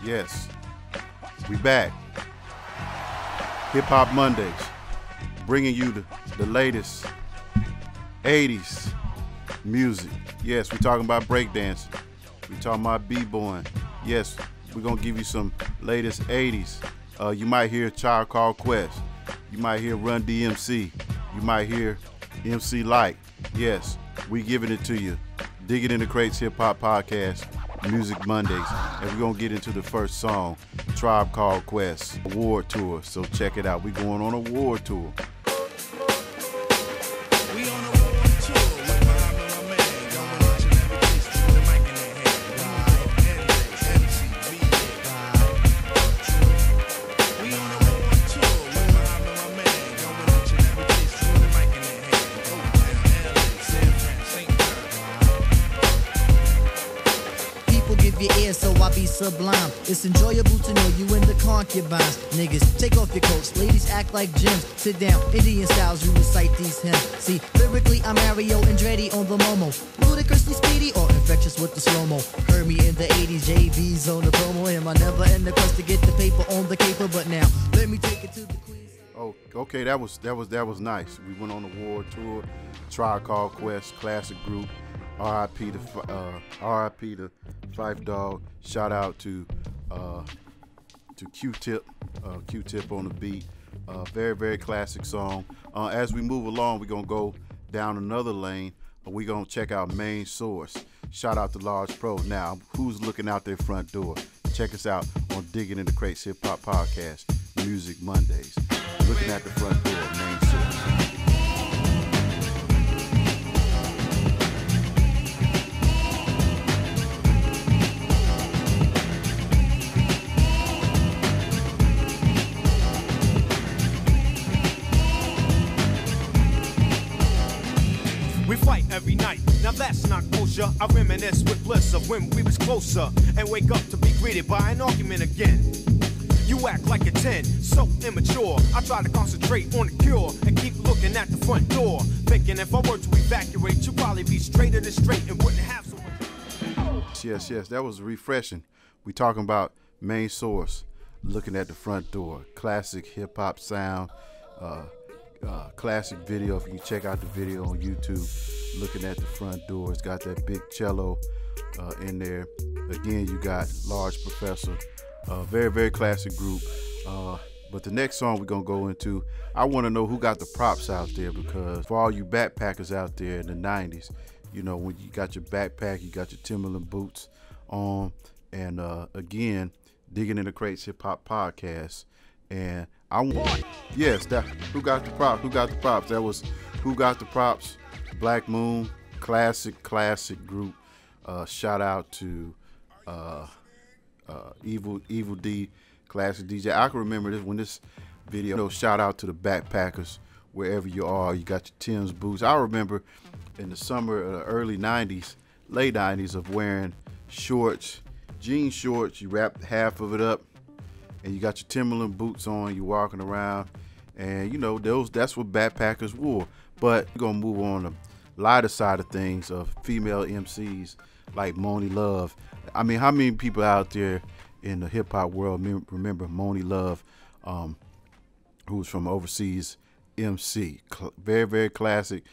Yes, we back. Hip Hop Mondays, bringing you the latest 80s music. Yes, we're talking about breakdancing. We're talking about b-boying. Yes, we're going to give you some latest 80s. You might hear Child Called Quest. You might hear Run DMC. You might hear MC Light. Yes, we giving it to you. Digging in the Crates Hip Hop Podcast, Music Mondays. And we're going to get into the first song, Tribe Called Quest, Award Tour. So check it out. We're going on a award tour. So I be sublime. It's enjoyable to know you in the concubines. Niggas, take off your coats. Ladies act like gems. Sit down, Indian styles, you recite these hymns. See, lyrically, I'm Mario Andretti on the Momo. Ludicrously speedy or infectious with the slow-mo. Heard me in the 80s, JV's on the promo. Him, I never end the quest to get the paper on the caper. But now, let me take it to the queen. Oh, okay, that was nice. We went on a war tour. Tribe Called Quest, classic group. R.I.P. to Phife Dawg. Shout out to Q-Tip on the beat. Very, very classic song. As we move along, we're gonna go down another lane. We're gonna check out Main Source. Shout out to Large Pro. Now, who's looking out their front door? Check us out on Digging in the Crates Hip Hop Podcast, Music Mondays. Looking at the front door, Main Source. We fight every night, now that's not kosher. I reminisce with bliss of when we was closer and wake up to be greeted by an argument again. You act like a 10, so immature. I try to concentrate on the cure and keep looking at the front door, thinking if I were to evacuate, you'd probably be straighter than straight and wouldn't have so much. Yes, that was refreshing. We talking about Main Source, looking at the front door. Classic hip hop sound. Classic video. If you check out the video on YouTube, looking at the front door, it's got that big cello in there. Again, you got Large Professor. Very, very classic group. But the next song we're gonna go into, I want to know who got the props out there, because for all you backpackers out there in the 90s, you know, when you got your backpack, you got your Timberland boots on, and again, Digging in the Crates Hip Hop Podcast. And I want, yes, that who got the props? Who got the props? That was Who Got the Props? Black Moon, classic group. Shout out to Evil D, classic DJ. I can remember this when this video. You know, shout out to the backpackers wherever you are. You got your Tim's boots. I remember in the summer, early '90s, late '90s, of wearing shorts, jean shorts. You wrap half of it up, and you got your Timberland boots on, you walking around, and you know, that's what backpackers wore. But we're gonna move on to the lighter side of things, of female MCs like Monie Love. I mean, how many people out there in the hip hop world remember Monie Love, who was from overseas MC? Very, very classic.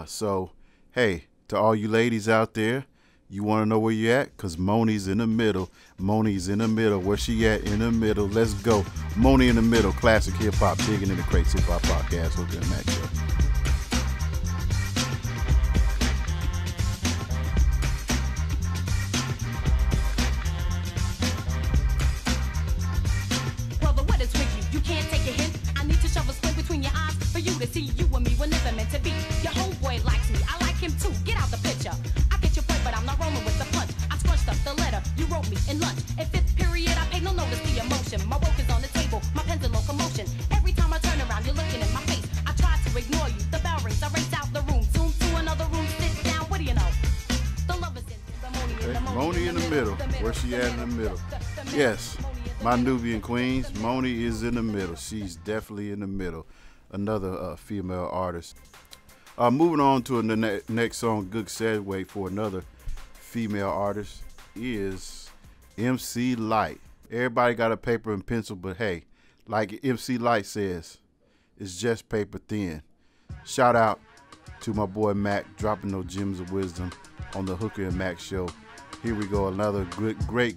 So, hey, to all you ladies out there, you want to know where you at? Because Monie's in the middle. Monie's in the middle. Where she at? In the middle. Let's go. Monie in the middle. Classic hip hop. Digging in the Crates Hip Hop Podcast. Hope you're in that show. Well, the weather's tricky. You can't take a hint. I need to shove a squint between your eyes for you to see you and me were never meant to be. Your homeboy likes me. I like him too. Get out the picture. But I'm not rolling with the punch. I scrunched up the letter you wrote me in lunch. In fifth period, I paid no notice to the emotion. My woke is on the table, my pen's in locomotion. Every time I turn around, you're looking in my face. I try to ignore you. The bell rings, I race out the room. Zoom to another room, sit down. What do you know? The love is in the Monie in the middle. Where she at in the middle? Yes, my Nubian Queens. Monie is in the middle. She's definitely in the middle. Another female artist. Moving on to the next song, good segue for another female artist, is MC Light. Everybody got a paper and pencil, but hey, like MC Light says, it's just paper thin. Shout out to my boy Mac dropping those gems of wisdom on the Hooker and Mac show. Here we go, another great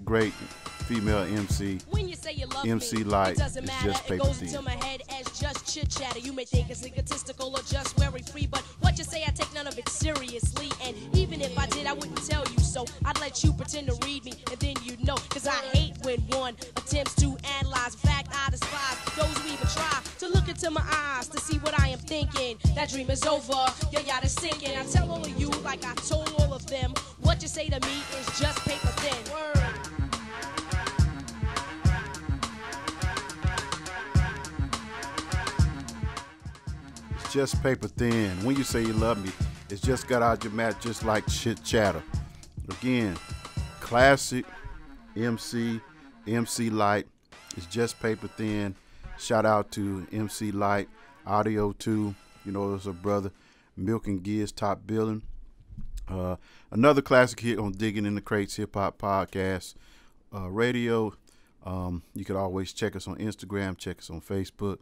female MC. When you say you love MC me, Light it doesn't is matter. just It paper goes thin. into my head as just chit chatter. You may think it's egotistical or just very free, but what you say, I take none of it seriously. And even if I did, I wouldn't tell you so. I'd let you pretend to read me, and then you'd know. Cause I hate when one attempts to analyze. In fact, I despise those who even try to look into my eyes to see what I am thinking. That dream is over, your yacht is sinking. I tell all of you, like I told all of them, what you say to me is just paper thin. Word. Just paper thin. When you say you love me, it's just got out your mat just like chit chatter. Again, classic MC Light. It's just paper thin. Shout out to MC Light, Audio 2. You know, it's a brother. Milk and Gears Top Billing. Another classic hit on Digging in the Crates Hip Hop Podcast Radio. You can always check us on Instagram, check us on Facebook.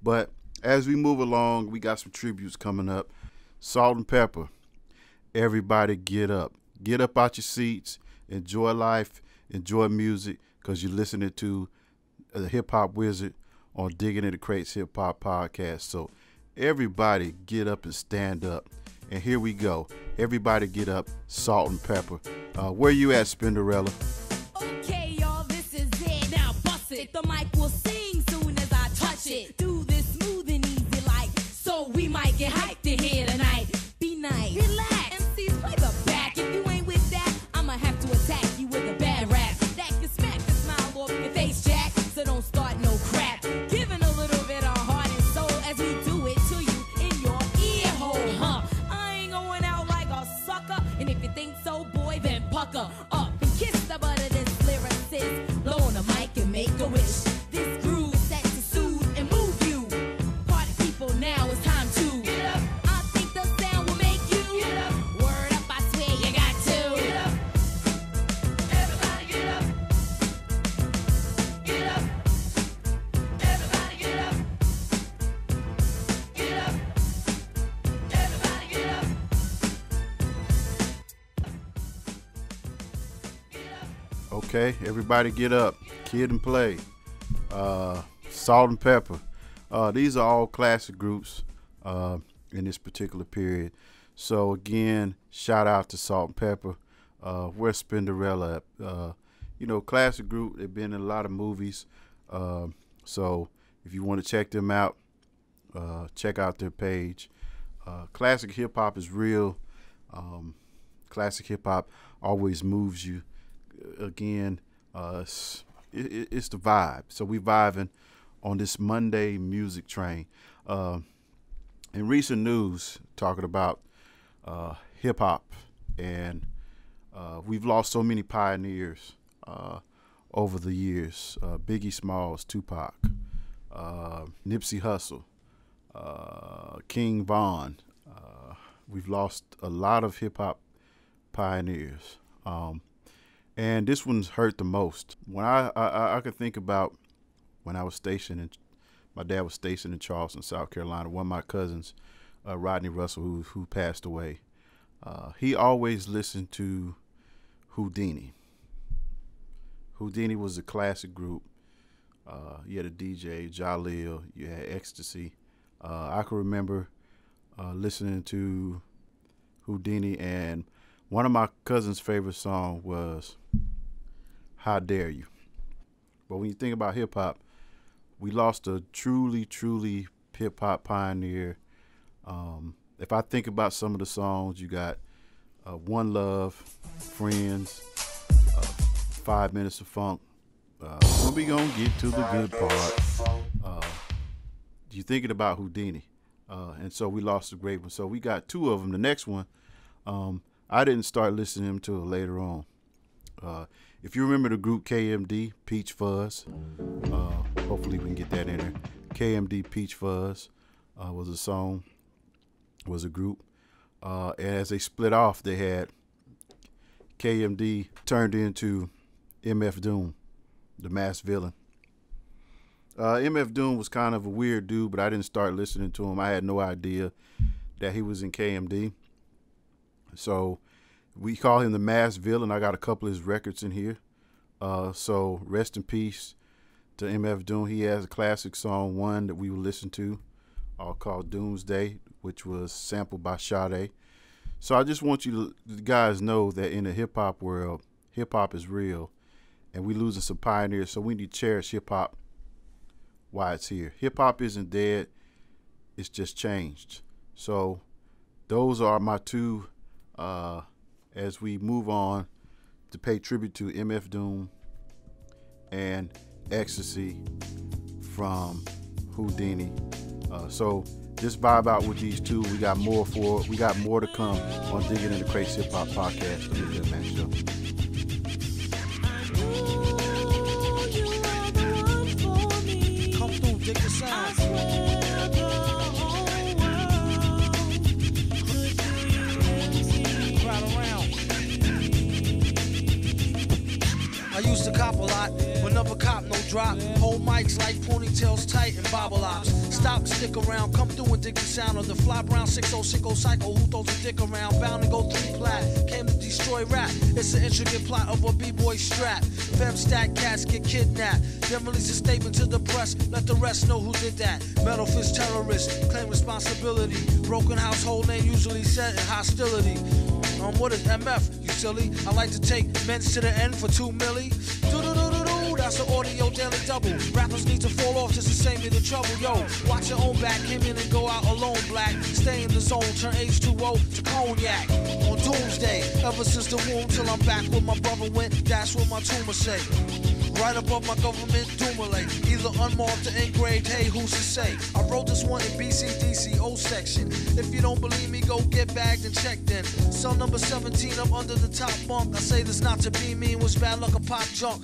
But as we move along, we got some tributes coming up. Salt and Pepper. Everybody get up. Get up out your seats. Enjoy life. Enjoy music, because you're listening to the Hip Hop Wizard on Digging in the Crates Hip Hop Podcast. So everybody get up and stand up. And here we go. Everybody get up. Salt and Pepper. Where you at, Spinderella? Okay, y'all, this is it. Now bust it. The mic will sing soon as I touch it. Do this smooth and easy like, so we might get hyped in here tonight. Be nice. Relax. MCs, play the back. If you ain't with that, I'ma have to attack you with a bad rap. That can smack the smile off your face, Jack. So don't start no crap. Giving a little bit of heart and soul as we do it to you in your ear hole, huh? I ain't going out like a sucker. And if you think so, boy, then pucker up and kiss the butt of this lyricist. Blow on the mic and make a wish. This groove is set to soothe and move you. Party people, now it's time to get up. I think the sound will make you get up. Word up, I swear you got to get up. Everybody get up. Get up. Everybody get up. Get up. Everybody get up. Okay, everybody get up. Kid and Play. Salt and Pepper. These are all classic groups in this particular period. So again, shout out to Salt and Pepper. Where's Spinderella at? You know, classic group. They've been in a lot of movies. So if you want to check them out, check out their page. Classic hip hop is real. Classic hip hop always moves you. Again, it's the vibe. So we vibing on this Monday music train. In recent news, talking about hip hop, and we've lost so many pioneers over the years. Biggie Smalls, Tupac, Nipsey Hussle, King Von. We've lost a lot of hip hop pioneers. And this one's hurt the most. When I could think about when I was stationed, my dad was stationed in Charleston, South Carolina. One of my cousins, Rodney Russell, who passed away, he always listened to Houdini. Houdini was a classic group. You had a DJ, Jalil, you had Ecstasy. I can remember listening to Houdini, and one of my cousin's favorite songs was How Dare You. But when you think about hip hop, we lost a truly hip hop pioneer. If I think about some of the songs, you got One Love, Friends, 5 Minutes of Funk. When we gonna get to the good part? You're thinking about Houdini. And so we lost a great one. So we got two of them. The next one, I didn't start listening to him until later on. If you remember the group KMD, Peach Fuzz, hopefully we can get that in there. KMD, Peach Fuzz was a song, was a group. And as they split off, they had KMD turned into MF Doom. the Masked Villain. MF Doom was kind of a weird dude, but I didn't start listening to him. I had no idea that he was in KMD. So we call him the Masked Villain. I got a couple of his records in here. So rest in peace to MF Doom. He has a classic song, one that we will listen to, called Doomsday, which was sampled by Sade. So I just want you guys know that in the hip-hop world, hip-hop is real, and we're losing some pioneers, so we need to cherish hip-hop while it's here. Hip-hop isn't dead, it's just changed. So those are my two, as we move on to pay tribute to MF Doom and Ecstasy from Houdini. So just vibe out with these two. We got more to come on Diggin' in the Crates Hip Hop Podcast. The Big Man Show. Come through, dig the sound. Crowd around. I used to cop a lot, but never cop no drop. Hold mics like ponytails tight and bobble ops. Stop, stick around, come through and dig the sound of the fly brown 6060 cycle. Who throws a dick around? Bound to go 3 plat. Came to destroy rap. It's an intricate plot of a b-boy strap. Fem-stat cats get kidnapped. Then release a statement to the press. Let the rest know who did that. Metal fist terrorist, claim responsibility. Broken household name usually set in hostility. What is MF, you silly? I like to take men's to the end for 2 milli. Do-do-do-do-do, that's an audio daily double. Rappers need to fall off just to save me the trouble. Yo, watch your own back, came in and go out alone, black. Stay in the zone, turn H2O to cognac. On Doomsday, ever since the womb till I'm back where my brother went, that's what my tumor say. Right above my government doomulate, either unmarked or engraved, hey, who's to say? I wrote this one in BCDCO section. If you don't believe me, go get bagged and checked in. Cell number 17, I'm under the top bunk. I say this not to be mean, was bad luck a pop junk.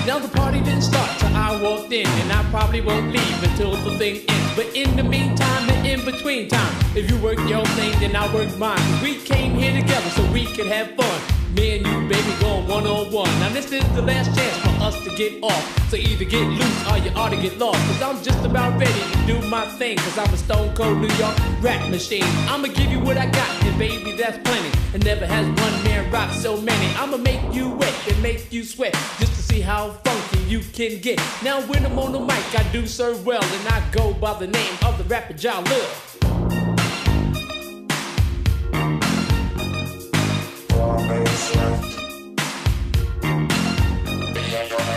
Now the party didn't start till I walked in, and I probably won't leave until the thing ends. But in the meantime and in between time, if you work your thing, then I work mine. 'Cause we came here together so we could have fun. Me and you, baby, going one-on-one. Now this is the last chance for us to get off. So either get loose or you ought to get lost. 'Cause I'm just about ready to do my thing. 'Cause I'm a stone cold New York rap machine. I'ma give you what I got, and baby, that's plenty. And never has one man rock so many. I'ma make you wet and make you sweat, just to see how funky you can get. Now when I'm on the mic, I do serve well, and I go by the name of the rapper y'all love.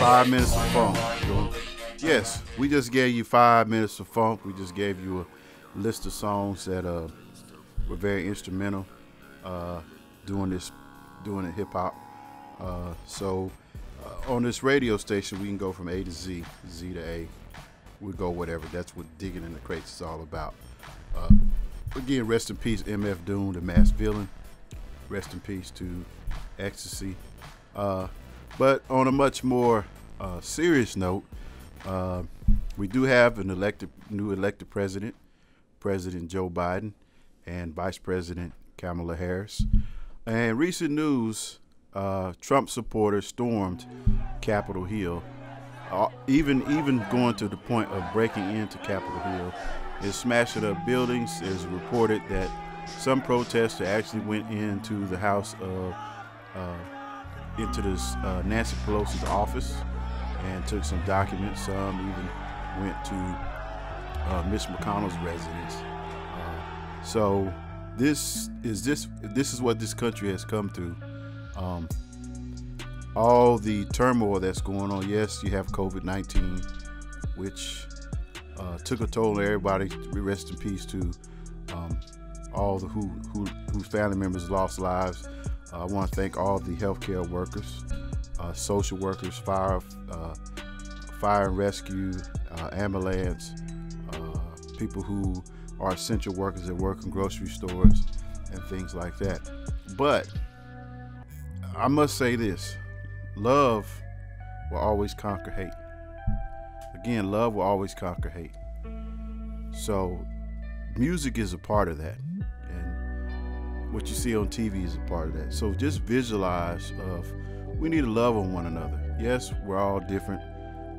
5 minutes of funk. Yes, we just gave you 5 minutes of funk. We just gave you a list of songs that were very instrumental doing the hip hop. So on this radio station, we can go from A to Z, Z to A. We go whatever. That's what Digging in the Crates is all about. Again, rest in peace, MF Doom, the Masked Villain. Rest in peace to Ecstasy. But on a much more serious note, we do have an new elected president, President Joe Biden, and Vice President Kamala Harris. And recent news, Trump supporters stormed Capitol Hill, even going to the point of breaking into Capitol Hill and smashing up buildings. It's reported that some protesters actually went into the house of into this Nancy Pelosi's office and took some documents. Some even went to Mitch McConnell's residence. So this is what this country has come to. All the turmoil that's going on. Yes, you have COVID-19, which took a toll on everybody. Rest in peace to all the whose family members lost lives. I want to thank all the healthcare workers, social workers, fire and rescue, ambulance, people who are essential workers that work in grocery stores and things like that. But I must say this: love will always conquer hate. Again, love will always conquer hate. So music is a part of that. what you see on TV is a part of that. So just visualize of we need to love on one another. Yes, we're all different.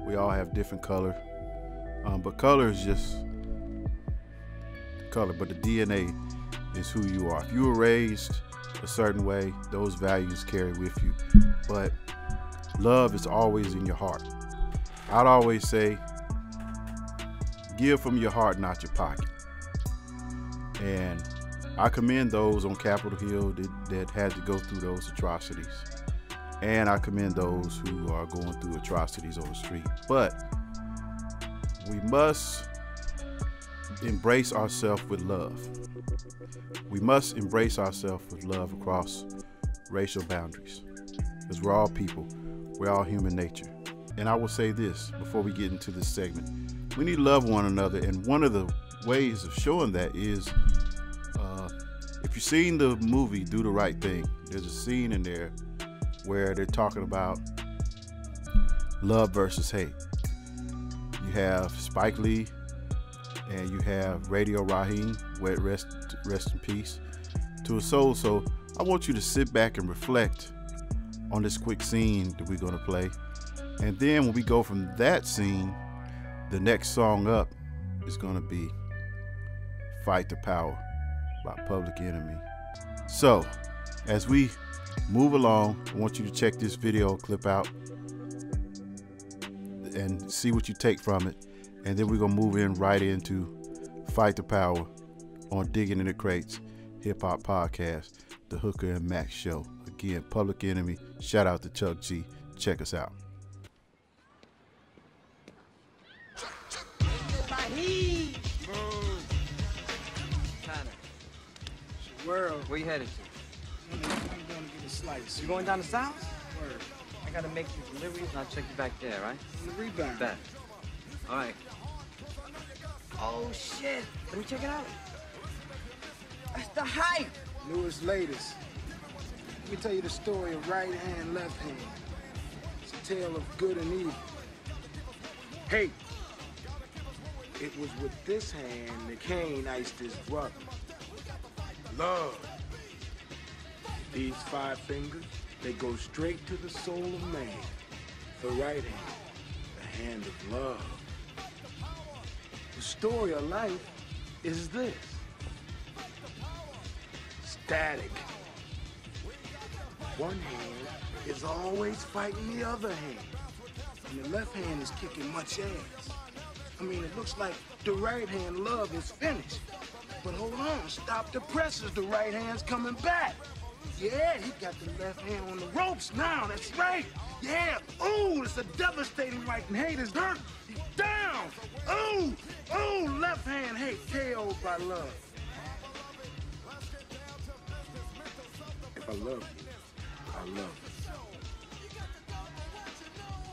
We all have different color. But color is just color, but the DNA is who you are. If you were raised a certain way, those values carry with you. But love is always in your heart. I'd always say, give from your heart, not your pocket. And I commend those on Capitol Hill that had to go through those atrocities. And I commend those who are going through atrocities on the street. But we must embrace ourselves with love. We must embrace ourselves with love across racial boundaries, because we're all people. We're all human nature. And I will say this before we get into this segment. We need to love one another, and one of the ways of showing that is if you've seen the movie Do the Right Thing, there's a scene in there where they're talking about love versus hate. You have Spike Lee and you have Radio Raheem, rest in peace to his soul. So I want you to sit back and reflect on this quick scene that we're going to play. And then when we go from that scene, the next song up is going to be Fight the Power by Public Enemy. So as we move along, I want you to check this video clip out and see what you take from it. And then we're going to move in right into Fight the Power on Digging in the Crates Hip Hop Podcast, the Hooker and Max Show. Again, Public Enemy. Shout out to Chuck G. Check us out. World. Where you headed to? I'm going to get a slice. You going down the south? Word. I got to make some deliveries and I'll check you back there, right? On the rebound. Bet. All right. Oh, shit. Let me check it out. That's the hype. Newest, latest. Let me tell you the story of right hand, left hand. It's a tale of good and evil. Hate. It was with this hand that Cain iced his brother. Love. These 5 fingers, they go straight to the soul of man. The right hand, the hand of love. The story of life is this. Static. One hand is always fighting the other hand. And the left hand is kicking much ass. I mean, it looks like the right hand love is finished. But hold on, stop the presses, the right hand's coming back. Yeah, he got the left hand on the ropes now, that's right. Yeah, ooh, it's a devastating right, and hate is hurt. He's down. Ooh, ooh, left hand hate KO'd by love. If I love you, I love you.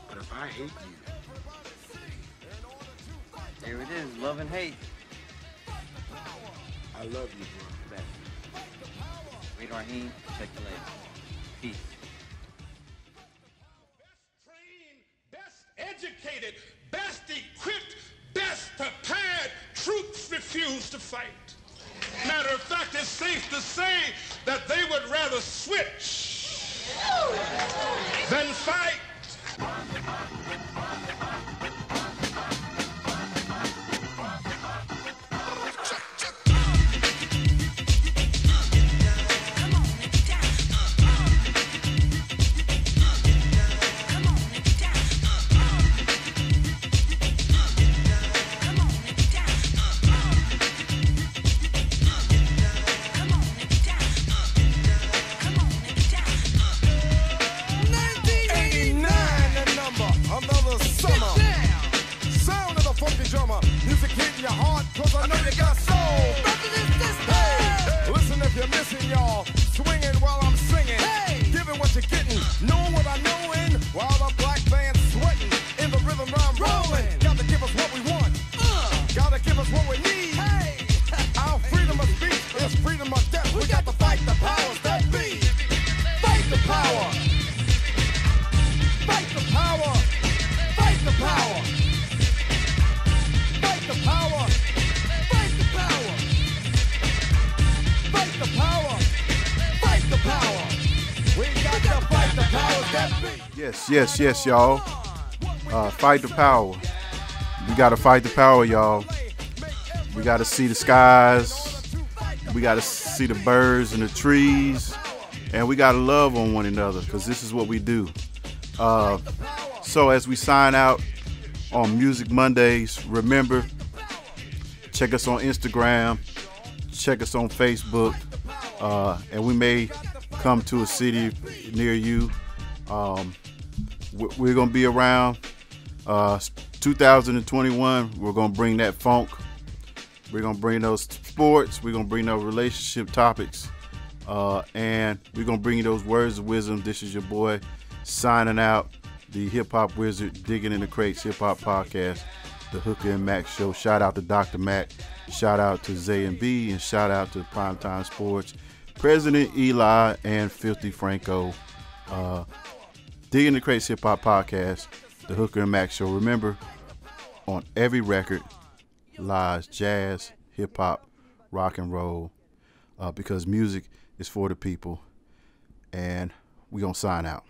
But if I hate you, Here it is, love and hate. I love you, bro. Bet. Wait, Raheem, check you later. Peace. Best educated, best equipped, best prepared troops refuse to fight. Matter of fact, it's safe to say that they would rather switch than fight. Yes, y'all. Fight the power. We gotta fight the power, y'all. We gotta see the skies. We gotta see the birds and the trees. And we gotta love on one another, because this is what we do. So as we sign out on Music Mondays, remember, check us on Instagram, check us on Facebook, and we may come to a city near you. We're going to be around 2021. We're going to bring that funk. We're going to bring those sports. We're going to bring those relationship topics. And we're going to bring you those words of wisdom. This is your boy signing out, the hip-hop wizard, Digging in the Crates hip-hop podcast, the Hooker and Mac show. Shout out to Dr. Mac. Shout out to Zay and B. And shout out to Primetime Sports, President Eli, and Filthy Franco. Digging in the Crates hip-hop podcast, the Hooker and Mac show. Remember, on every record lies jazz, hip-hop, rock and roll, because music is for the people. And we're going to sign out.